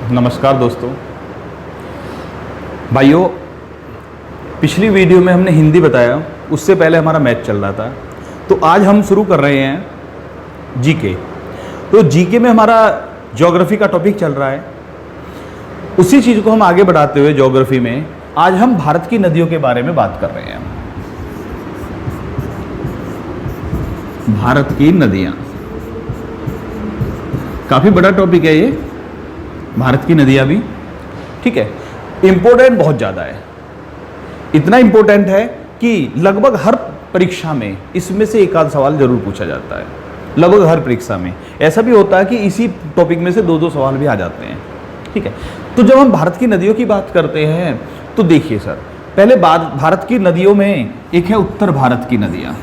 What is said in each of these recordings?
नमस्कार दोस्तों। भाइयों, पिछली वीडियो में हमने हिंदी बताया, उससे पहले हमारा मैथ चल रहा था। तो आज हम शुरू कर रहे हैं जीके। तो जीके में हमारा ज्योग्राफी का टॉपिक चल रहा है। उसी चीज़ को हम आगे बढ़ाते हुए ज्योग्राफी में आज हम भारत की नदियों के बारे में बात कर रहे हैं। भारत की नदियां काफ़ी बड़ा टॉपिक है ये, भारत की नदियां भी। ठीक है, इंपॉर्टेंट बहुत ज़्यादा है। इतना इंपॉर्टेंट है कि लगभग हर परीक्षा में इसमें से एक आध सवाल जरूर पूछा जाता है। लगभग हर परीक्षा में ऐसा भी होता है कि इसी टॉपिक में से दो दो सवाल भी आ जाते हैं। ठीक है, तो जब हम भारत की नदियों की बात करते हैं तो देखिए सर, पहले भारत की नदियों में एक है उत्तर भारत की नदियाँ।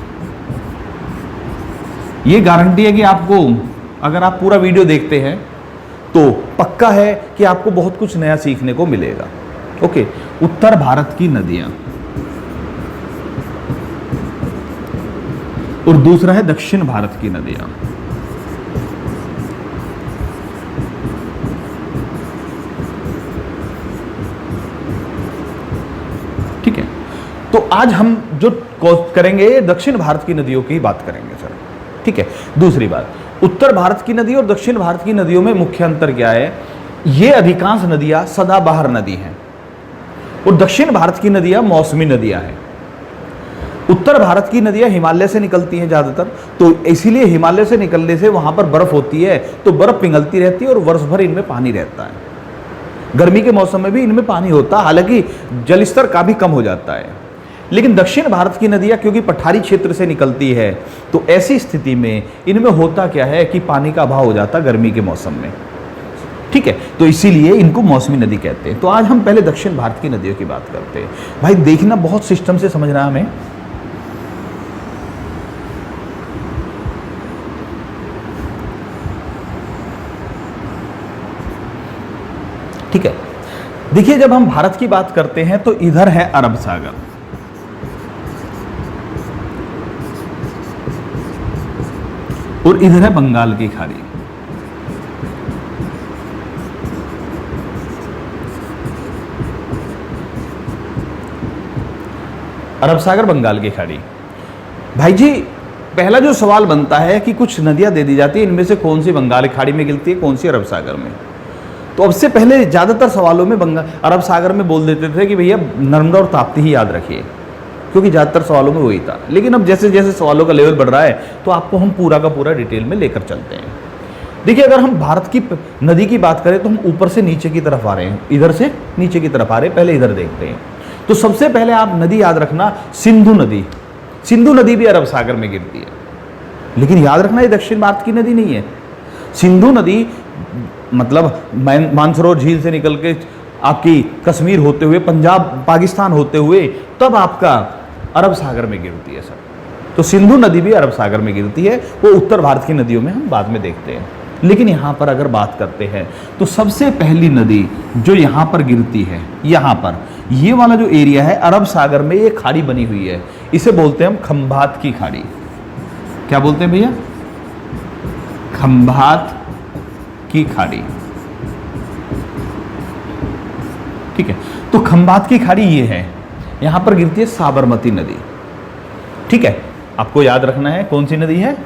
ये गारंटी है कि आपको, अगर आप पूरा वीडियो देखते हैं तो पक्का है कि आपको बहुत कुछ नया सीखने को मिलेगा। ओके, उत्तर भारत की नदियां और दूसरा है दक्षिण भारत की नदियां। ठीक है, तो आज हम जो करेंगे दक्षिण भारत की नदियों की बात करेंगे सर। ठीक है, दूसरी बात, उत्तर भारत की नदी और दक्षिण भारत की नदियों में मुख्य अंतर क्या है? ये अधिकांश नदियां सदाबहार नदी हैं और दक्षिण भारत की नदियां मौसमी नदियां हैं। उत्तर भारत की नदियां हिमालय से निकलती हैं ज़्यादातर, तो इसीलिए हिमालय से निकलने से वहां पर बर्फ होती है, तो बर्फ पिघलती रहती है और वर्ष भर इनमें पानी रहता है। गर्मी के मौसम में भी इनमें पानी होता है, हालांकि जलस्तर काफ़ी कम हो जाता है। लेकिन दक्षिण भारत की नदियां क्योंकि पठारी क्षेत्र से निकलती है, तो ऐसी स्थिति में इनमें होता क्या है कि पानी का अभाव हो जाता है गर्मी के मौसम में। ठीक है, तो इसीलिए इनको मौसमी नदी कहते हैं। तो आज हम पहले दक्षिण भारत की नदियों की बात करते हैं। भाई देखना, बहुत सिस्टम से समझना हमें। ठीक है, देखिए, जब हम भारत की बात करते हैं तो इधर है अरब सागर, और इधर है बंगाल की खाड़ी। अरब सागर, बंगाल की खाड़ी। भाई जी, पहला जो सवाल बनता है कि कुछ नदियां दे दी जाती है, इनमें से कौन सी बंगाल की खाड़ी में गिरती है, कौन सी अरब सागर में। तो अब से पहले ज्यादातर सवालों में अरब सागर में बोल देते थे कि भैया नर्मदा और ताप्ती ही याद रखिए, क्योंकि ज़्यादातर सवालों में वही था। लेकिन अब जैसे जैसे सवालों का लेवल बढ़ रहा है तो आपको हम पूरा का पूरा डिटेल में लेकर चलते हैं। देखिए, अगर हम भारत की नदी की बात करें तो हम ऊपर से नीचे की तरफ आ रहे हैं, इधर से नीचे की तरफ आ रहे हैं। पहले इधर देखते हैं। तो सबसे पहले आप नदी याद रखना, सिंधु नदी। सिंधु नदी भी अरब सागर में गिरती है, लेकिन याद रखना ये दक्षिण भारत की नदी नहीं है। सिंधु नदी मतलब मानसरोवर झील से निकल के आपकी कश्मीर होते हुए, पंजाब पाकिस्तान होते हुए, तब आपका अरब सागर में गिरती है सर। तो सिंधु नदी भी अरब सागर में गिरती है, वो उत्तर भारत की नदियों में हम बाद में देखते हैं। लेकिन यहाँ पर अगर बात करते हैं तो सबसे पहली नदी जो यहाँ पर गिरती है, यहाँ पर ये वाला जो एरिया है अरब सागर में, ये खाड़ी बनी हुई है, इसे बोलते हैं हम खंभात की खाड़ी। क्या बोलते हैं भैया? खंभात की खाड़ी। ठीक है, तो खंभात की खाड़ी ये है, यहां पर गिरती है साबरमती नदी। ठीक है, आपको याद रखना है कौन सी नदी है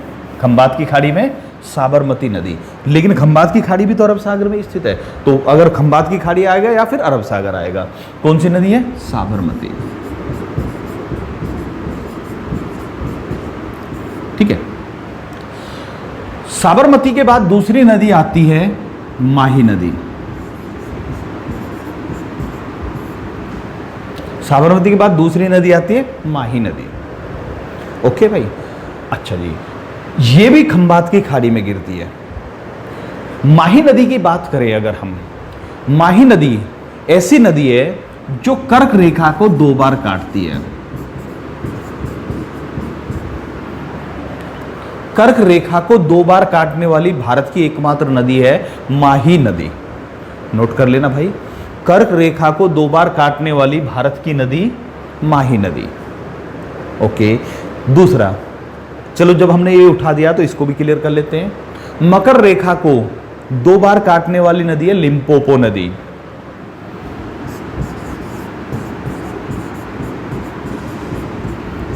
खंभात की खाड़ी में? साबरमती नदी। लेकिन खंभात की खाड़ी भी तो अरब सागर में स्थित है, तो अगर खंभात की खाड़ी आएगा या फिर अरब सागर आएगा, कौन सी नदी है? साबरमती। ठीक है, साबरमती के बाद दूसरी नदी आती है माही नदी। साबरमती के बाद दूसरी नदी आती है माही नदी। ओके भाई, अच्छा जी, ये भी खंभात की खाड़ी में गिरती है। माही नदी की बात करें अगर हम, माही नदी ऐसी नदी है जो कर्क रेखा को 2 बार काटती है। कर्क रेखा को 2 बार काटने वाली भारत की एकमात्र नदी है माही नदी। नोट कर लेना भाई, कर्क रेखा को 2 बार काटने वाली भारत की नदी माही नदी। ओके, दूसरा, चलो जब हमने ये उठा दिया तो इसको भी क्लियर कर लेते हैं। मकर रेखा को 2 बार काटने वाली नदी है लिम्पोपो नदी।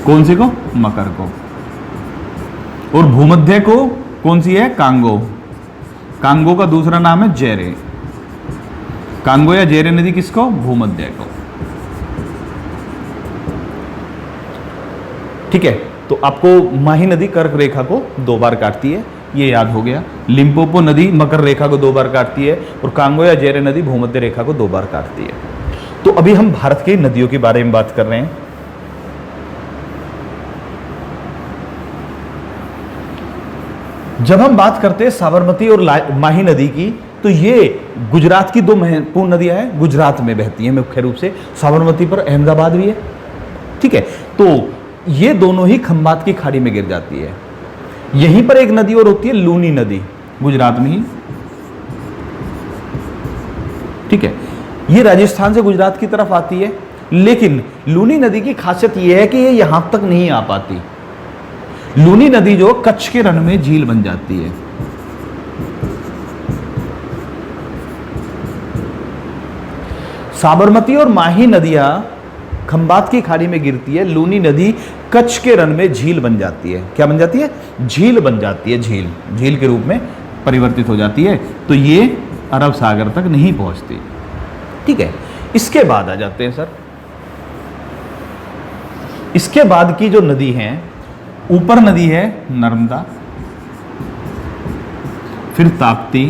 कौन सी को? मकर को। और भूमध्य को कौन सी है? कांगो। कांगो का दूसरा नाम है जेरे। कांगो या जेरे नदी किसको? भूमध्य को। ठीक है, तो आपको माही नदी कर्क रेखा को 2 बार काटती है, ये याद हो गया। लिम्पोपो नदी मकर रेखा को 2 बार काटती है और कांगो या जेरे नदी भूमध्य रेखा को 2 बार काटती है। तो अभी हम भारत की नदियों के बारे में बात कर रहे हैं। जब हम बात करते हैं साबरमती और माही नदी की, तो ये गुजरात की 2 महत्वपूर्ण नदियां हैं, गुजरात में बहती हैं मुख्य रूप से। साबरमती पर अहमदाबाद भी है। ठीक है, तो ये दोनों ही खंबात की खाड़ी में गिर जाती है। यहीं पर एक नदी और होती है लूनी नदी, गुजरात में ही। ठीक है, ये राजस्थान से गुजरात की तरफ आती है, लेकिन लूनी नदी की खासियत यह है कि ये यहां तक नहीं आ पाती। लूनी नदी जो कच्छ के रण में झील बन जाती है। साबरमती और माही नदियां खंबात की खाड़ी में गिरती है, लूनी नदी कच्छ के रण में झील बन जाती है। क्या बन जाती है? झील बन जाती है। झील के रूप में परिवर्तित हो जाती है, तो ये अरब सागर तक नहीं पहुंचती। ठीक है, इसके बाद आ जाते हैं सर, इसके बाद की जो नदी है, ऊपर नदी है नर्मदा, फिर ताप्ती,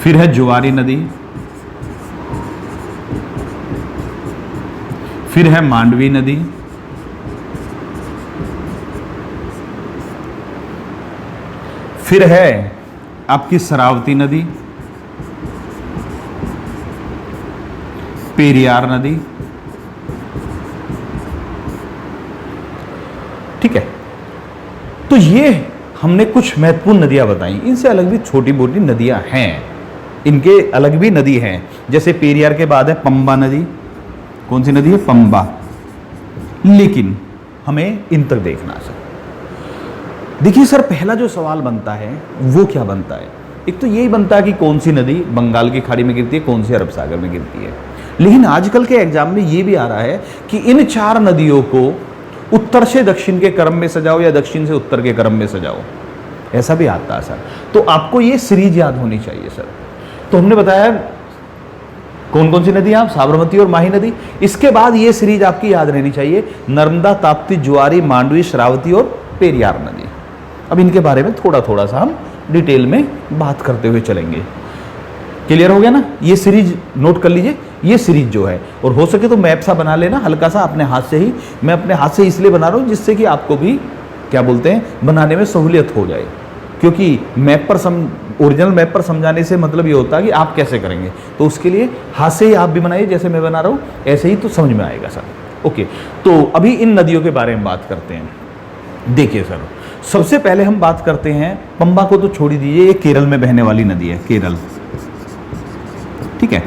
फिर है जुआरी नदी, फिर है मांडवी नदी, फिर है आपकी शरावती नदी, पेरियार नदी। ठीक है, तो ये हमने कुछ महत्वपूर्ण नदियां बताई। इनसे अलग भी छोटी मोटी नदियां हैं, इनके अलग भी नदी हैं। जैसे पेरियार के बाद है पंबा नदी। कौन सी नदी है? पंबा। लेकिन हमें इन तक देखना सर। देखिए सर, पहला जो सवाल बनता है वो क्या बनता है? एक तो यही बनता है कि कौन सी नदी बंगाल की खाड़ी में गिरती है, कौन सी अरब सागर में गिरती है। लेकिन आजकल के एग्जाम में ये भी आ रहा है कि इन 4 नदियों को उत्तर से दक्षिण के क्रम में सजाओ या दक्षिण से उत्तर के क्रम में सजाओ, ऐसा भी आता है सर। तो आपको ये सीरीज याद होनी चाहिए सर। तो हमने बताया कौन कौन सी नदी? आप साबरमती और माही नदी। इसके बाद ये सीरीज आपकी याद रहनी चाहिए, नर्मदा, ताप्ती, जुआरी, मांडवी, शरावती और पेरियार नदी। अब इनके बारे में थोड़ा थोड़ा सा हम डिटेल में बात करते हुए चलेंगे। क्लियर हो गया ना? ये सीरीज नोट कर लीजिए, ये सीरीज जो है, और हो सके तो मैप सा बना लेना हल्का सा अपने हाथ से ही। मैं अपने हाथ से इसलिए बना रहा हूँ जिससे कि आपको भी क्या बोलते हैं, बनाने में सहूलियत हो जाए। क्योंकि मैप पर ओरिजिनल मैप पर समझाने से मतलब ये होता है कि आप कैसे करेंगे, तो उसके लिए हाथ से ही आप भी बनाइए, जैसे मैं बना रहा हूँ ऐसे ही, तो समझ में आएगा सर। ओके, तो अभी इन नदियों के बारे में बात करते हैं। देखिए सर, सबसे पहले हम बात करते हैं, पंबा को तो छोड़ ही दीजिए, ये केरल में बहने वाली नदी है, केरल। ठीक है,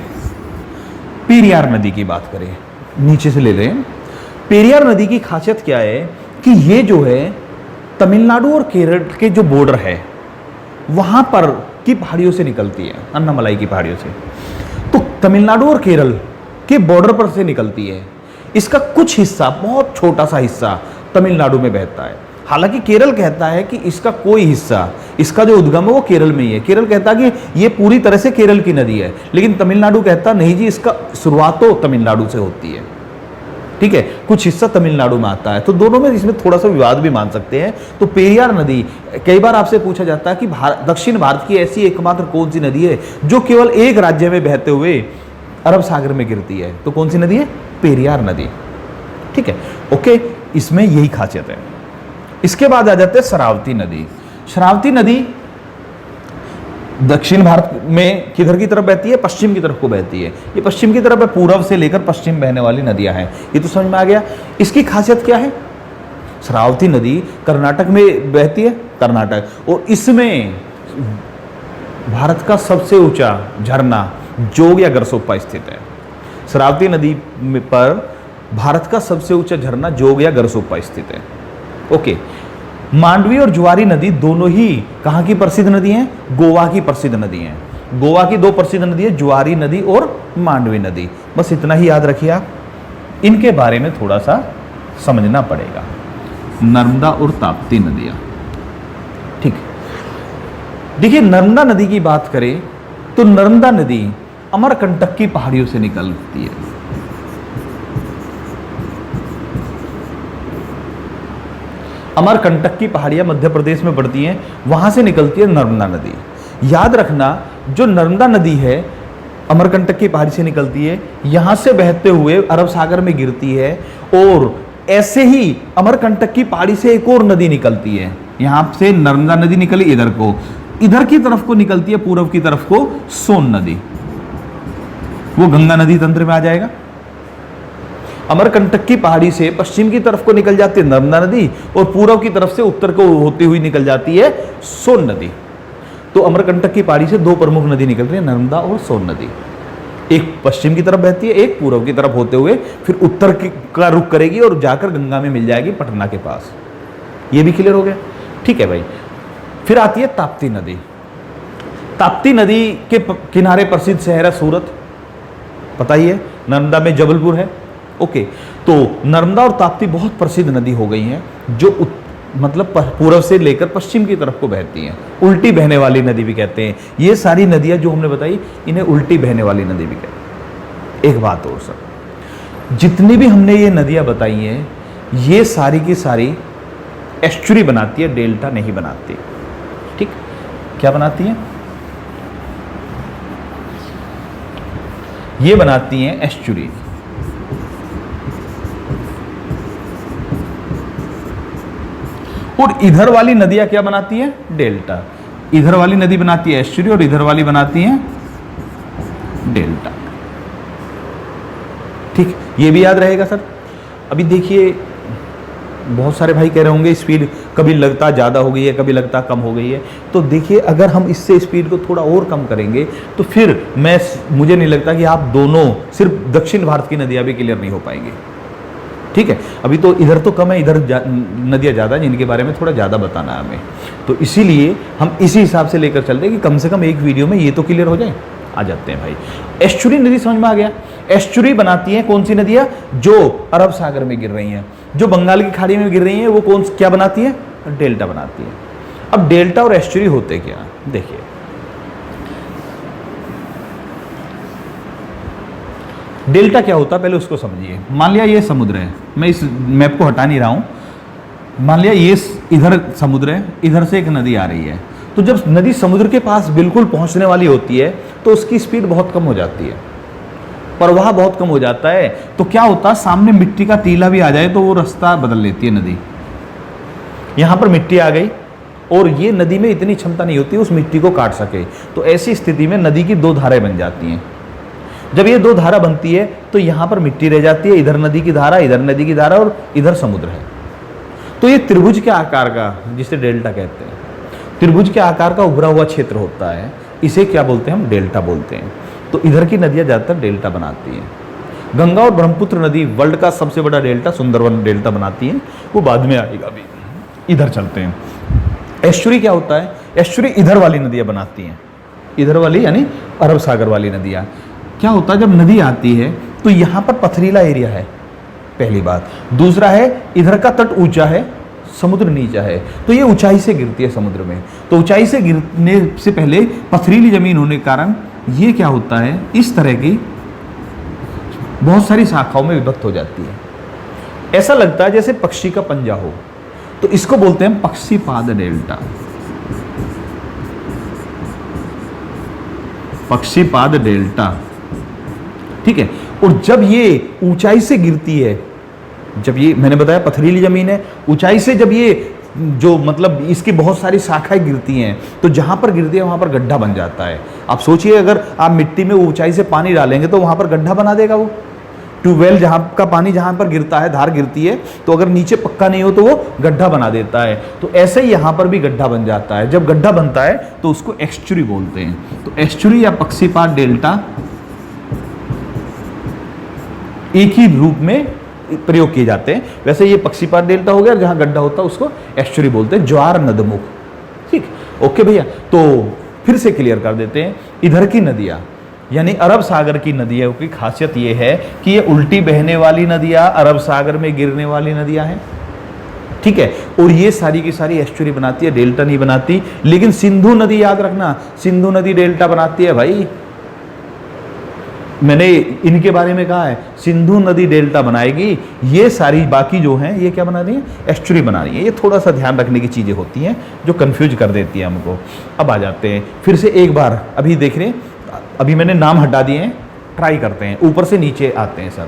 पेरियार नदी की बात करें, नीचे से ले रहे हैं। पेरियार नदी की खासियत क्या है कि ये जो है तमिलनाडु और केरल के जो बॉर्डर है वहां पर की पहाड़ियों से निकलती है, अन्नामलाई की पहाड़ियों से। तो तमिलनाडु और केरल के बॉर्डर पर से निकलती है। इसका कुछ हिस्सा, बहुत छोटा सा हिस्सा तमिलनाडु में बहता है। हालांकि केरल कहता है कि इसका कोई हिस्सा, इसका जो उद्गम है वो केरल में ही है। केरल कहता है कि ये पूरी तरह से केरल की नदी है, लेकिन तमिलनाडु कहता नहीं जी, इसका शुरुआत तो तमिलनाडु से होती है। ठीक है, कुछ हिस्सा तमिलनाडु में आता है। तो दोनों में इसमें थोड़ा सा विवाद भी मान सकते हैं। तो पेरियार नदी, कई बार आपसे पूछा जाता है कि दक्षिण भारत की ऐसी एकमात्र कौन सी नदी है जो केवल एक राज्य में बहते हुए अरब सागर में गिरती है, तो कौन सी नदी है? पेरियार नदी। ठीक है, ओके, इसमें यही खासियत है। इसके बाद आ जाते हैं शरावती नदी। शरावती नदी दक्षिण भारत में किधर की तरफ बहती है? पश्चिम की तरफ को बहती है। ये पश्चिम की तरफ है, पूर्व से लेकर पश्चिम बहने वाली नदियां हैं। ये तो समझ में आ गया। इसकी खासियत क्या है? शरावती नदी कर्नाटक में बहती है, कर्नाटक, और इसमें भारत का सबसे ऊंचा झरना जोग या गरसोप्पा स्थित है। शरावती नदी पर भारत का सबसे ऊंचा झरना जोग या गरसोप्पा स्थित है। ओके, मांडवी और जुआरी नदी दोनों ही कहां की प्रसिद्ध नदी हैं? गोवा की प्रसिद्ध नदी हैं। गोवा की दो प्रसिद्ध नदी है, जुआरी नदी और मांडवी नदी। बस इतना ही याद रखिए आप। इनके बारे में थोड़ा सा समझना पड़ेगा। नर्मदा और ताप्ती नदियां, ठीक। देखिए, नर्मदा नदी की बात करें तो नर्मदा नदी अमरकंटक की पहाड़ियों से निकलती है। अमरकंटक की पहाड़ियां मध्य प्रदेश में पड़ती हैं, वहां से निकलती है नर्मदा नदी। याद रखना, जो नर्मदा नदी है अमरकंटक की पहाड़ी से निकलती है, यहां से बहते हुए अरब सागर में गिरती है, और ऐसे ही अमरकंटक की पहाड़ी से एक और नदी निकलती है। यहां से नर्मदा नदी निकली इधर को, इधर की तरफ को निकलती है, पूर्व की तरफ को सोन नदी, वो गंगा नदी तंत्र में आ जाएगा। अमरकंटक की पहाड़ी से पश्चिम की तरफ को निकल जाती है नर्मदा नदी, और पूर्व की तरफ से उत्तर को होती हुई निकल जाती है सोन नदी। तो अमरकंटक की पहाड़ी से दो प्रमुख नदी निकल रही है, नर्मदा और सोन नदी। एक पश्चिम की तरफ बहती है, एक पूर्व की तरफ होते हुए फिर उत्तर का रुख करेगी और जाकर गंगा में मिल जाएगी पटना के पास। ये भी क्लियर हो गया? ठीक है भाई। फिर आती है ताप्ती नदी। ताप्ती नदी के किनारे प्रसिद्ध शहर है सूरत, पता ही है। नर्मदा में जबलपुर है। ओके, तो नर्मदा और ताप्ती बहुत प्रसिद्ध नदी हो गई हैं, जो मतलब पूर्व से लेकर पश्चिम की तरफ को बहती हैं। उल्टी बहने वाली नदी भी कहते हैं। ये सारी नदियां जो हमने बताई, इन्हें उल्टी बहने वाली नदी भी कहते हैं। एक बात और सर, जितनी भी हमने ये नदियां बताई हैं, ये सारी की सारी एस्चुरी बनाती है, डेल्टा नहीं बनाती। ठीक, क्या बनाती हैं? ये बनाती हैं एस्चुरी। और इधर वाली नदियां क्या बनाती है? डेल्टा। इधर वाली नदी बनाती है एस्चुरी और इधर वाली बनाती है डेल्टा। ठीक, ये भी याद रहेगा सर। अभी देखिए, बहुत सारे भाई कह रहे होंगे स्पीड कभी लगता ज़्यादा हो गई है, कभी लगता कम हो गई है। तो देखिए, अगर हम इससे स्पीड को थोड़ा और कम करेंगे तो फिर मुझे नहीं लगता कि आप दोनों सिर्फ दक्षिण भारत की नदियां भी क्लियर नहीं हो पाएंगी। ठीक है, अभी तो इधर तो कम है, इधर नदियां ज़्यादा हैं, जिनके बारे में थोड़ा ज़्यादा बताना है हमें। तो इसीलिए हम इसी हिसाब से लेकर चलते हैं कि कम से कम एक वीडियो में ये तो क्लियर हो जाए। आ जाते हैं भाई, एस्चुरी नदी समझ में आ गया। एस्चुरी बनाती हैं कौन सी नदियां? जो अरब सागर में गिर रही हैं, जो बंगाल की खाड़ी में गिर रही हैं, वो क्या बनाती है? डेल्टा बनाती है। अब डेल्टा और एस्चुरी होते क्या, देखिए। डेल्टा क्या होता है पहले उसको समझिए। मान लिया ये समुद्र है, मैं इस मैप को हटा नहीं रहा हूं। मान लिया ये इधर समुद्र है, इधर से एक नदी आ रही है। तो जब नदी समुद्र के पास बिल्कुल पहुंचने वाली होती है तो उसकी स्पीड बहुत कम हो जाती है, प्रवाह बहुत कम हो जाता है। तो क्या होता है, सामने मिट्टी का टीला भी आ जाए तो वो रास्ता बदल लेती है नदी। यहां पर मिट्टी आ गई और ये नदी में इतनी क्षमता नहीं होती उस मिट्टी को काट सके, तो ऐसी स्थिति में नदी की दो धाराएं बन जाती हैं। जब ये दो धारा बनती है तो यहां पर मिट्टी रह जाती है, इधर नदी की धारा, इधर नदी की धारा और इधर समुद्र है। तो ये त्रिभुज के आकार का, जिसे डेल्टा कहते हैं, त्रिभुज के आकार का उभरा हुआ क्षेत्र होता है, इसे क्या बोलते हैं? हम डेल्टा बोलते हैं। तो इधर की नदियां ज्यादातर डेल्टा बनाती हैं। गंगा और ब्रह्मपुत्र नदी वर्ल्ड का सबसे बड़ा डेल्टा सुंदरवन डेल्टा बनाती है, वो बाद में आएगा। अभी इधर चलते हैं। एस्चुरी क्या होता है? एस्चुरी इधर वाली नदियां बनाती हैं, इधर वाली यानी अरब सागर वाली नदियां। क्या होता है, जब नदी आती है तो यहां पर पथरीला एरिया है, पहली बात। दूसरा है, इधर का तट ऊंचा है, समुद्र नीचा है, तो ये ऊंचाई से गिरती है समुद्र में। तो ऊंचाई से गिरने से पहले पथरीली जमीन होने के कारण ये क्या होता है, इस तरह की बहुत सारी शाखाओं में विभक्त हो जाती है। ऐसा लगता है जैसे पक्षी का पंजा हो, तो इसको बोलते हैं पक्षीपाद डेल्टा। पक्षीपाद डेल्टा, ठीक है। और जब ये ऊंचाई से गिरती है, जब ये मैंने बताया पथरीली जमीन है, ऊंचाई से जब ये जो मतलब इसकी बहुत सारी शाखाएं गिरती हैं, तो जहां पर गिरती है वहां पर गड्ढा बन जाता है। आप सोचिए, अगर आप मिट्टी में ऊंचाई से पानी डालेंगे तो वहां पर गड्ढा बना देगा वो। ट्यूबवेल जहां का पानी जहां पर गिरता है, धार गिरती है, तो अगर नीचे पक्का नहीं हो तो वो गड्ढा बना देता है। तो ऐसे ही यहां पर भी गड्ढा बन जाता है। जब गड्ढा बनता है तो उसको एस्चुरी बोलते हैं। तो एस्चुरी या पक्षीपाद डेल्टा एक ही रूप में प्रयोग किए जाते हैं। वैसे ये पक्षीपात डेल्टा हो गया, जहां गड्ढा होता है उसको एस्चुरी बोलते हैं, ज्वार नदमुख। ठीक, ओके भैया। तो फिर से क्लियर कर देते हैं, इधर की नदियां यानी अरब सागर की नदियों की खासियत यह है कि ये उल्टी बहने वाली नदियां, अरब सागर में गिरने वाली नदियां हैं। ठीक है, और ये सारी की सारी एस्चुरी बनाती है, डेल्टा नहीं बनाती। लेकिन सिंधु नदी याद रखना, सिंधु नदी डेल्टा बनाती है भाई। मैंने इनके बारे में कहा है, सिंधु नदी डेल्टा बनाएगी, ये सारी बाकी जो हैं ये क्या बना रही है, एस्चुरी बना रही है। ये थोड़ा सा ध्यान रखने की चीजें होती हैं जो कंफ्यूज कर देती है हमको। अब आ जाते हैं फिर से एक बार, अभी देख रहे हैं, अभी मैंने नाम हटा दिए हैं, ट्राई करते हैं, ऊपर से नीचे आते हैं सर।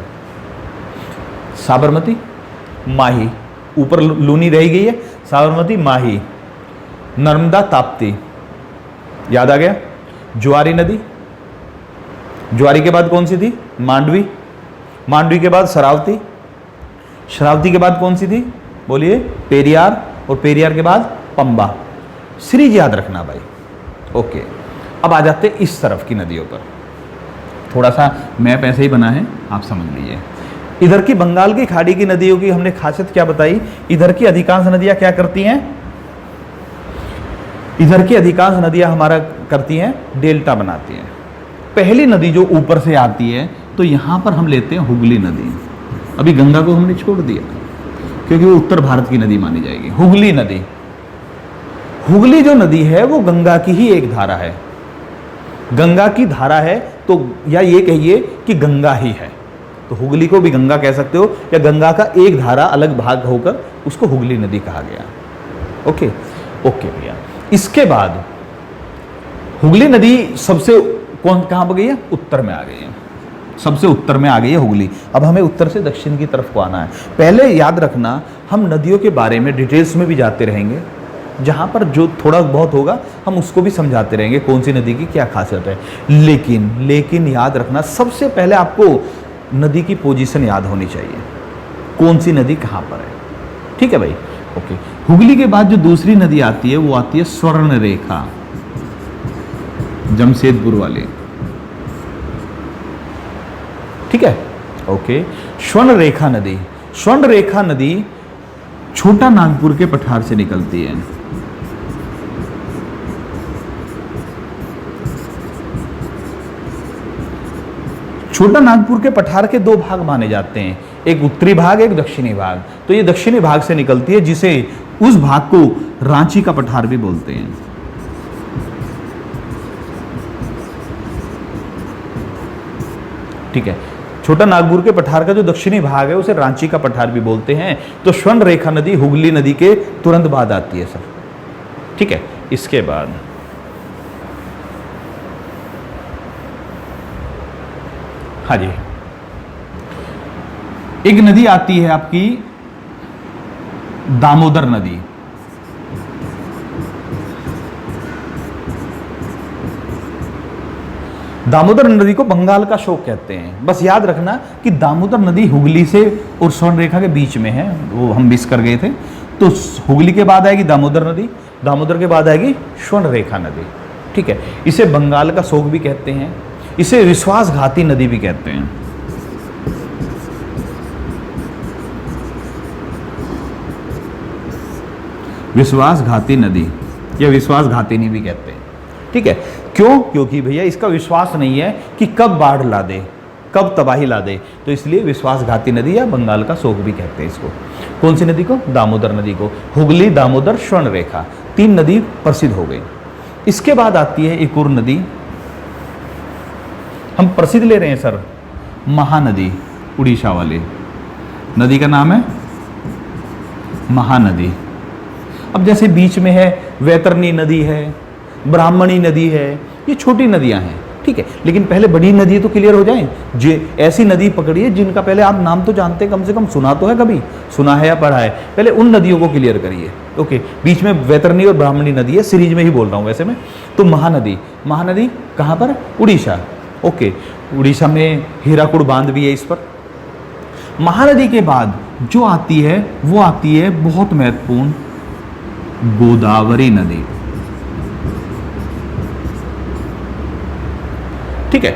साबरमती, माही, ऊपर लूनी रह गई है, साबरमती, माही, नर्मदा, ताप्ती, याद आ गया। ज्वारी नदी, ज्वारी के बाद कौन सी थी, मांडवी, मांडवी के बाद शरावती, शरावती के बाद कौन सी थी, बोलिए, पेरियार, और पेरियार के बाद पंबा। सीरीज याद रखना भाई। ओके, अब आ जाते इस तरफ की नदियों पर। थोड़ा सा मैप ऐसे ही बना है, आप समझ लीजिए। इधर की बंगाल की खाड़ी की नदियों की हमने खासियत क्या बताई, इधर की अधिकांश नदियां क्या करती हैं, इधर की अधिकांश नदियां हमारा करती हैं डेल्टा बनाती हैं। पहली नदी जो ऊपर से आती है, तो यहां पर हम लेते हैं हुगली नदी। अभी गंगा को हमने छोड़ दिया क्योंकि वो उत्तर भारत की नदी मानी जाएगी। हुगली नदी, हुगली जो नदी है वो गंगा की ही एक धारा है, गंगा की धारा है, तो या ये कहिए कि गंगा ही है, तो हुगली को भी गंगा कह सकते हो, या गंगा का एक धारा अलग भाग होकर उसको हुगली नदी कहा गया। ओके ओके भैया। इसके बाद हुगली नदी सबसे कहां पर गई है, उत्तर में आ गई है, सबसे उत्तर में आ गई है हुगली। अब हमें उत्तर से दक्षिण की तरफ को आना है। पहले याद रखना, हम नदियों के बारे में डिटेल्स में भी जाते रहेंगे, जहां पर जो थोड़ा बहुत होगा हम उसको भी समझाते रहेंगे, कौन सी नदी की क्या खासियत है। लेकिन याद रखना, सबसे पहले आपको नदी की पोजीशन याद होनी चाहिए, कौन सी नदी कहां पर है। ठीक है भाई, ओके। हुगली के बाद जो दूसरी नदी आती है वो आती है स्वर्ण रेखा, जमशेदपुर वाली। ठीक है, ओके। स्वर्ण रेखा नदी, स्वर्ण रेखा नदी छोटा नागपुर के पठार से निकलती है। छोटा नागपुर के पठार के दो भाग माने जाते हैं, एक उत्तरी भाग, एक दक्षिणी भाग। तो ये दक्षिणी भाग से निकलती है, जिसे उस भाग को रांची का पठार भी बोलते हैं। ठीक है, छोटा नागपुर के पठार का जो दक्षिणी भाग है उसे रांची का पठार भी बोलते हैं। तो स्वर्ण रेखा नदी हुगली नदी के तुरंत बाद आती है सर। ठीक है, इसके बाद हाँ जी, एक नदी आती है आपकी दामोदर नदी। दामोदर नदी को बंगाल का शोक कहते हैं। बस याद रखना कि दामोदर नदी हुगली से और स्वर्ण रेखा के बीच में है, वो हम मिस कर गए थे। तो हुगली के बाद आएगी दामोदर नदी, दामोदर के बाद आएगी स्वर्ण रेखा नदी। ठीक है, इसे बंगाल का शोक भी कहते हैं, इसे विश्वासघाती नदी भी कहते हैं। विश्वासघाती नदी या विश्वासघातिनी भी कहते हैं। ठीक है, क्यों? क्योंकि भैया इसका विश्वास नहीं है कि कब बाढ़ ला दे, कब तबाही ला दे, तो इसलिए विश्वासघाती नदी या बंगाल का शोक भी कहते हैं इसको। कौन सी नदी को? दामोदर नदी को। हुगली, दामोदर, स्वर्ण रेखा, तीन नदी प्रसिद्ध हो गई। इसके बाद आती है एक और नदी, हम प्रसिद्ध ले रहे हैं सर, महानदी, उड़ीसा वाली नदी का नाम है महानदी। अब जैसे बीच में है वैतरणी नदी है, ब्राह्मणी नदी है, ये छोटी नदियां हैं। ठीक है, लेकिन पहले बड़ी नदी तो क्लियर हो जाए। जो ऐसी नदी पकड़िए जिनका पहले आप नाम तो जानते हैं, कम से कम सुना तो है, कभी सुना है या पढ़ा है, पहले उन नदियों को क्लियर करिए। ओके, बीच में वैतरणी और ब्राह्मणी नदी है, सीरीज में ही बोल रहा हूँ वैसे मैं। तो महानदी, महानदी कहाँ पर? उड़ीसा। ओके, उड़ीसा में हीराकुड बांध भी है इस पर। महानदी के बाद जो आती है वो आती है बहुत महत्वपूर्ण, गोदावरी नदी। ठीक है,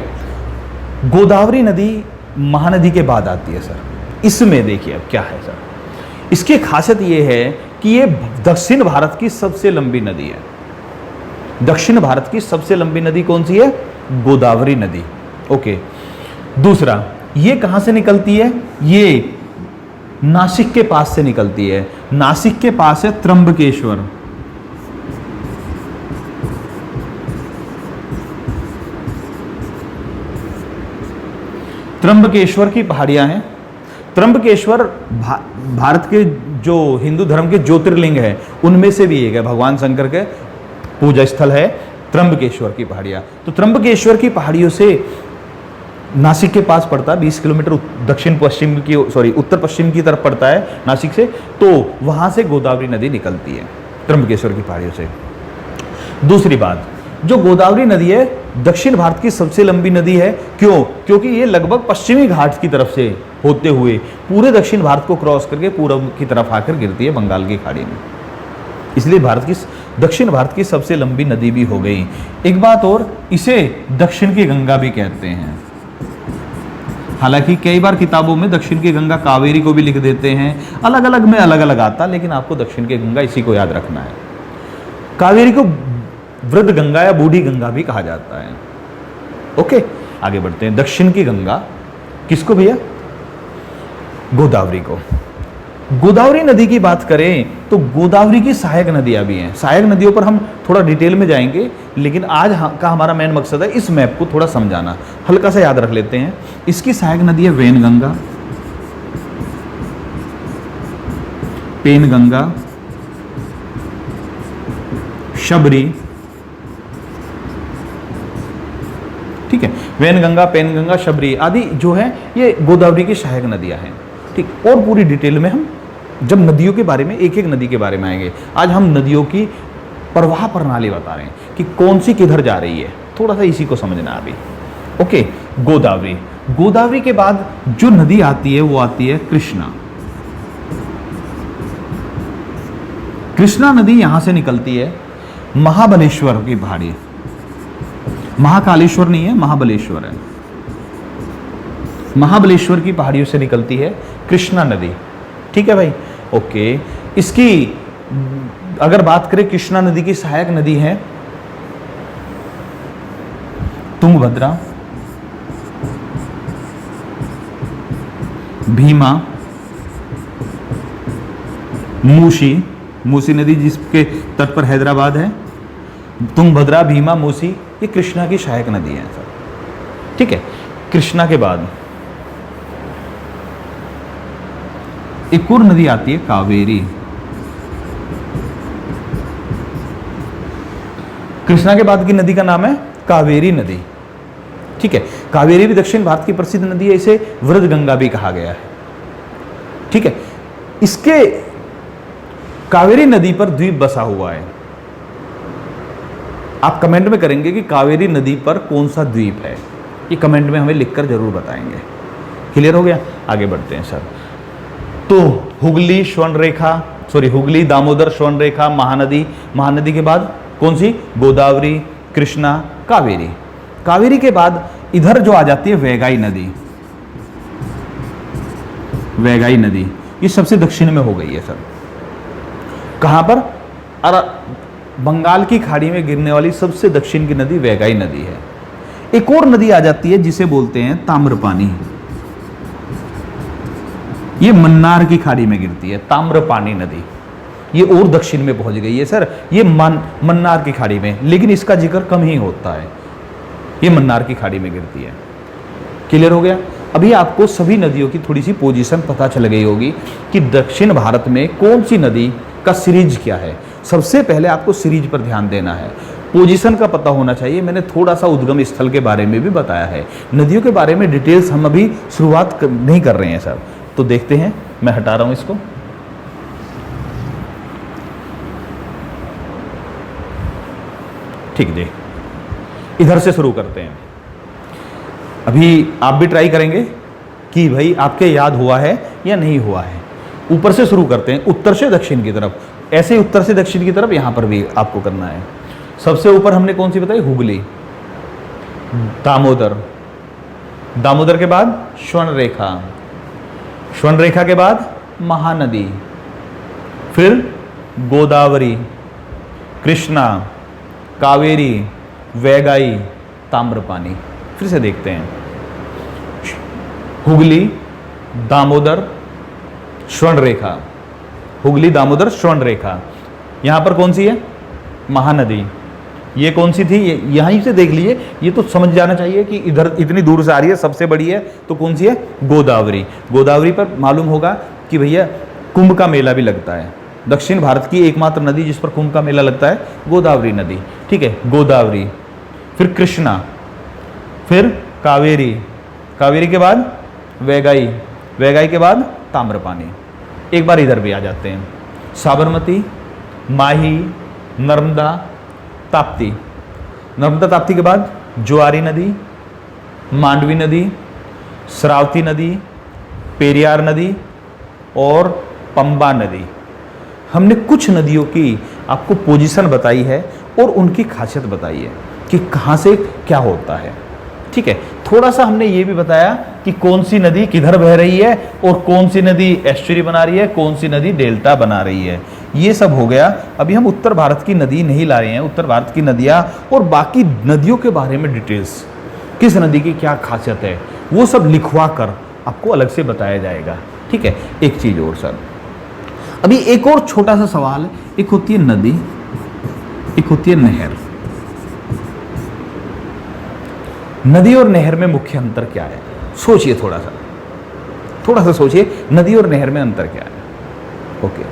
गोदावरी नदी महानदी के बाद आती है सर। इसमें देखिए अब क्या है सर, इसकी खासियत ये है कि ये दक्षिण भारत की सबसे लंबी नदी है। दक्षिण भारत की सबसे लंबी नदी कौन सी है? गोदावरी नदी। ओके, दूसरा, ये कहां से निकलती है? ये नासिक के पास से निकलती है। नासिक के पास है त्र्यंबकेश्वर। त्र्यंबकेश्वर की पहाड़ियां हैं। त्र्यंबकेश्वर भारत के जो हिंदू धर्म के ज्योतिर्लिंग है उनमें से भी एक है। भगवान शंकर के पूजा स्थल है त्र्यंबकेश्वर की पहाड़ियां। तो त्र्यंबकेश्वर की पहाड़ियों से नासिक के पास पड़ता है, 20 किलोमीटर दक्षिण पश्चिम की उत्तर पश्चिम की तरफ पड़ता है नासिक से। तो वहां से गोदावरी नदी निकलती है त्र्यंबकेश्वर की पहाड़ियों से। दूसरी बात, जो गोदावरी नदी है दक्षिण भारत की सबसे लंबी नदी है। क्यों? क्योंकि ये लगभग पश्चिमी घाट की तरफ से होते हुए पूरे दक्षिण भारत को क्रॉस करके पूर्व की तरफ आकर गिरती है बंगाल की खाड़ी में। इसलिए दक्षिण भारत की सबसे लंबी नदी भी हो गई। एक बात और, इसे दक्षिण की गंगा भी कहते हैं। हालांकि कई बार किताबों में दक्षिण की गंगा कावेरी को भी लिख देते हैं, अलग अलग में अलग अलग आता, लेकिन आपको दक्षिण की गंगा इसी को याद रखना है। कावेरी को वृद्ध गंगा या बूढ़ी गंगा भी कहा जाता है। ओके, आगे बढ़ते हैं। दक्षिण की गंगा किसको भैया? गोदावरी को। गोदावरी नदी की बात करें तो गोदावरी की सहायक नदियां भी हैं। सहायक नदियों पर हम थोड़ा डिटेल में जाएंगे, लेकिन आज का हमारा मेन मकसद है इस मैप को थोड़ा समझाना, हल्का सा याद रख लेते हैं। इसकी सहायक नदी है वैनगंगा, पेनगंगा, शबरी। ठीक है, वैनगंगा, पेनगंगा, शबरी आदि जो है ये गोदावरी की सहायक नदियां हैं। ठीक, और पूरी डिटेल में हम जब नदियों के बारे में, एक एक नदी के बारे में आएंगे। आज हम नदियों की प्रवाह प्रणाली बता रहे हैं कि कौन सी किधर जा रही है, थोड़ा सा इसी को समझना अभी। ओके, गोदावरी। गोदावरी के बाद जो नदी आती है वो आती है कृष्णा। कृष्णा नदी यहां से निकलती है महाबलेश्वर की पहाड़ी। महाकालेश्वर नहीं है, महाबलेश्वर है। महाबलेश्वर की पहाड़ियों से निकलती है कृष्णा नदी। ठीक है भाई, ओके। इसकी अगर बात करें, कृष्णा नदी की सहायक नदी है तुंगभद्रा, भीमा, मूसी। मूसी नदी जिसके तट पर हैदराबाद है। तुंगभद्रा, भीमा, मूसी, ये कृष्णा की सहायक नदी है सर। ठीक है, कृष्णा के बाद एक और नदी आती है कावेरी। कृष्णा के बाद की नदी का नाम है कावेरी नदी। ठीक है, कावेरी भी दक्षिण भारत की प्रसिद्ध नदी है, इसे वृद्ध गंगा भी कहा गया है। ठीक है, इसके कावेरी नदी पर द्वीप बसा हुआ है। आप कमेंट में करेंगे कि कावेरी नदी पर कौन सा द्वीप है, ये कमेंट में हमें लिखकर जरूर बताएंगे। क्लियर हो गया? आगे बढ़ते हैं सर। तो हुगली, हुगली, दामोदर, स्वर्णरेखा, महानदी। महानदी के बाद कौन सी? गोदावरी, कृष्णा, कावेरी। कावेरी के बाद इधर जो आ जाती है वैगाई नदी। वैगाई नदी ये सबसे दक्षिण में हो गई है सर। कहां पर? बंगाल की खाड़ी में गिरने वाली सबसे दक्षिण की नदी वैगाई नदी है। एक और नदी आ जाती है जिसे बोलते हैं ताम्रपानी। ये मन्नार की खाड़ी में गिरती है, ताम्रपानी नदी। ये और दक्षिण में पहुंच गई है सर, ये मन्नार की खाड़ी में, लेकिन इसका जिक्र कम ही होता है। ये मन्नार की खाड़ी में गिरती है। क्लियर हो गया? अभी आपको सभी नदियों की थोड़ी सी पोजीशन पता चल गई होगी कि दक्षिण भारत में कौन सी नदी का सीरीज क्या है। सबसे पहले आपको सीरीज पर ध्यान देना है, पोजीशन का पता होना चाहिए। मैंने थोड़ा सा उद्गम स्थल के बारे में भी बताया है। नदियों के बारे में डिटेल्स हम अभी शुरुआत नहीं कर रहे हैं सर। तो देखते हैं, मैं हटा रहा हूं इसको। ठीक है, इधर से शुरू करते हैं। अभी आप भी ट्राई करेंगे कि भाई आपके याद हुआ है या नहीं हुआ है। ऊपर से शुरू करते हैं, उत्तर से दक्षिण की तरफ। ऐसे उत्तर से दक्षिण की तरफ यहां पर भी आपको करना है। सबसे ऊपर हमने कौन सी बताई? हुगली, दामोदर, दामोदर के बाद स्वर्णरेखा, स्वर्ण रेखा के बाद महानदी, फिर गोदावरी, कृष्णा, कावेरी, वैगाई, ताम्रपानी। फिर से देखते हैं, हुगली, दामोदर, स्वर्ण रेखा, हुगली, दामोदर, स्वर्ण रेखा। यहां पर कौन सी है? महानदी। ये कौन सी थी? यहीं से देख लीजिए, ये तो समझ जाना चाहिए कि इधर इतनी दूर से आ रही है, सबसे बड़ी है, तो कौन सी है? गोदावरी। गोदावरी पर मालूम होगा कि भैया कुंभ का मेला भी लगता है। दक्षिण भारत की एकमात्र नदी जिस पर कुंभ का मेला लगता है, गोदावरी नदी। ठीक है, गोदावरी, फिर कृष्णा, फिर कावेरी, कावेरी के बाद वैगाई, वैगाई के बाद ताम्रपानी। एक बार इधर भी आ जाते हैं, साबरमती, माही, नर्मदा, ताप्ती। नर्मदा ताप्ती के बाद जुआरी नदी, मांडवी नदी, श्रावती नदी, पेरियार नदी और पंबा नदी। हमने कुछ नदियों की आपको पोजीशन बताई है और उनकी खासियत बताई है कि कहाँ से क्या होता है। ठीक है, थोड़ा सा हमने ये भी बताया कि कौन सी नदी किधर बह रही है और कौन सी नदी एस्चुरी बना रही है, कौन सी नदी डेल्टा बना रही है। ये सब हो गया। अभी हम उत्तर भारत की नदी नहीं ला रहे हैं, उत्तर भारत की नदियाँ और बाकी नदियों के बारे में डिटेल्स, किस नदी की क्या खासियत है, वो सब लिखवा कर आपको अलग से बताया जाएगा। ठीक है, एक चीज़ और सर, अभी एक और छोटा सा सवाल, एक होती है नदी, एक होती है नहर। नदी और नहर में मुख्य अंतर क्या है? सोचिए, थोड़ा सा सोचिए, नदी और नहर में अंतर क्या है? ओके,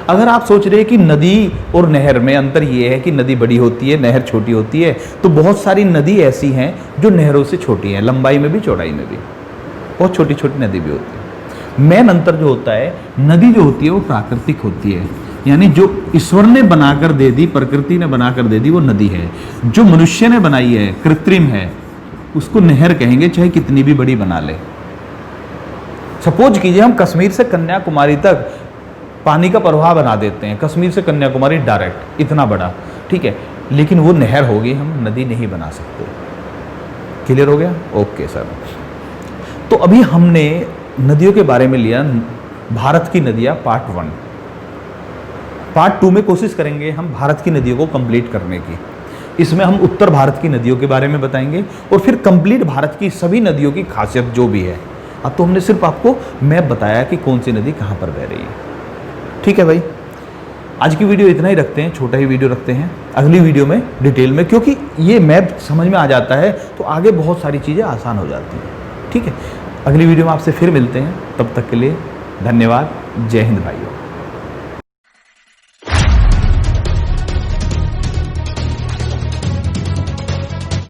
अगर आप सोच रहे हैं कि नदी और नहर में अंतर ये है कि नदी बड़ी होती है, नहर छोटी होती है, तो बहुत सारी नदी ऐसी हैं जो नहरों से छोटी हैं, लंबाई में भी चौड़ाई में भी, बहुत छोटी छोटी नदी भी होती है। मेन अंतर जो होता है, नदी जो होती है वो प्राकृतिक होती है, यानी जो ईश्वर ने बनाकर दे दी, प्रकृति ने बनाकर दे दी, वो नदी है। जो मनुष्य ने बनाई है, कृत्रिम है, उसको नहर कहेंगे, चाहे कितनी भी बड़ी बना ले। सपोज कीजिए हम कश्मीर से कन्याकुमारी तक पानी का प्रवाह बना देते हैं, कश्मीर से कन्याकुमारी डायरेक्ट, इतना बड़ा, ठीक है, लेकिन वो नहर होगी, हम नदी नहीं बना सकते। क्लियर हो गया? Okay sir. तो अभी हमने नदियों के बारे में लिया, भारत की नदियाँ पार्ट 1। पार्ट 2 में कोशिश करेंगे हम भारत की नदियों को कंप्लीट करने की। इसमें हम उत्तर भारत की नदियों के बारे में बताएंगे और फिर कंप्लीट भारत की सभी नदियों की खासियत जो भी है। अब तो हमने सिर्फ आपको मैप बताया कि कौन सी नदी कहाँ पर बह रही है। ठीक है भाई, आज की वीडियो इतना ही रखते हैं, छोटा ही वीडियो रखते हैं। अगली वीडियो में डिटेल में, क्योंकि ये मैप समझ में आ जाता है तो आगे बहुत सारी चीज़ें आसान हो जाती हैं। ठीक है, अगली वीडियो में आपसे फिर मिलते हैं, तब तक के लिए धन्यवाद। जय हिंद भाइयों।